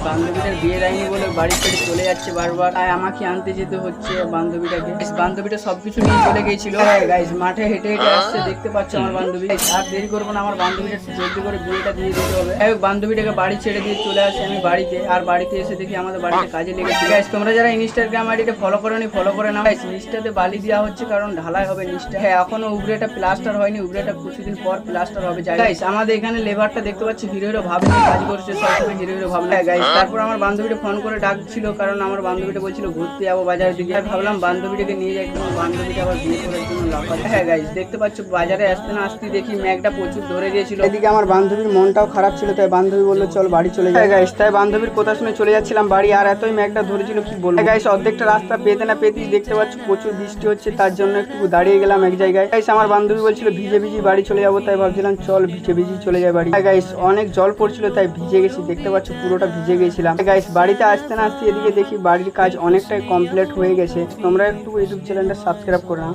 বান্ধবীটার বিয়ে দেয়নি বলে বাড়ি ছেড়ে চলে যাচ্ছে বারবার, তাই আমাকে আনতে যেতে হচ্ছে বান্ধবীটাকে। বান্ধবীটা সবকিছু নিয়ে চলে গিয়েছিল। গাইস মাঠে হেঁটে হেঁটে আসছে, দেখতে পাচ্ছ আমার বান্ধবী। আর দেরি করবো না, আমার বান্ধবীটা জলদি করে বিয়েটা দিয়ে দিতে হবে। বান্ধবীটাকে বাড়ি ছেড়ে দিয়ে চলে আসে আমি বাড়িতে। আর বাড়িতে এসে দেখি আমাদের বাড়িতে কাজে লেগেছে। গাইস তোমরা যারা ইনস্টাগ্রাম আইডিটা ফলো করোনি ফলো করে নাও। গাইস নিচটাতে বালি দেওয়া হচ্ছে কারণ ঢালাই হবে নিচটা। হ্যাঁ এখনো উপরেটা প্লাস্টার হয়নি, উপরেটা কিছুদিন পর প্লাস্টার হবে। গাইস আমাদের এখানে লেবারটা দেখতে পাচ্ছি হিরো হিরো ভাব নিয়ে কাজ করছে, সবসময় হিরো হিরো ভাব। হ্যাঁ গাইস তারপর আমার বান্ধবীটা ফোন করে ডাকছিল কারণ আমার বান্ধবীটা বলছিল ঘুরতে যাবো বাজারের দিকে। ভাবলাম বান্ধবীটাকে নিয়ে যাই, কিন্তু বান্ধবীটা আবার বিয়ে করার জন্য লাফাচ্ছে। হ্যাঁ গাইস দেখতে পাচ্ছ বাজারে আসতে না আসতে দেখি ম্যাগটা প্রচুর ধরে গিয়েছিল। এদিকে আমার বান্ধবীর মনটাও খারাপ ছিল, তাই বান্ধবী বললো চল বাড়ি চলে যাই। গাইস তাই বান্ধবীর কথা শুনে চলে যাচ্ছিলাম বাড়ি। আর এতই ম্যাগটা ধরেছিল কি বলবো। গাইস অর্ধেকটা রাস্তা পেতে না পেতেই দেখতে পাচ্ছ প্রচুর বৃষ্টি হচ্ছে, তার জন্য একটু দাঁড়িয়ে গেলাম এক জায়গায়। গাইস আমার বান্ধবী বলছিল ভিজে ভিজে বাড়ি চলে যাবো, তাই ভাবছিলাম চল ভিজে ভিজে চলে যাই বাড়ি। গাইস অনেক জল পড়ছিল তাই ভিজে গেছি, দেখতে পাচ্ছ পুরোটা ভিজে গেছিলাম। গাইস বাড়িতে আসতে না আসতে এদিকে দেখি বাড়ির কাজ অনেকটাই কমপ্লিট হয়ে গেছে। তোমরা একটু ইউটিউব চ্যানেলটা সাবস্ক্রাইব করে নাও।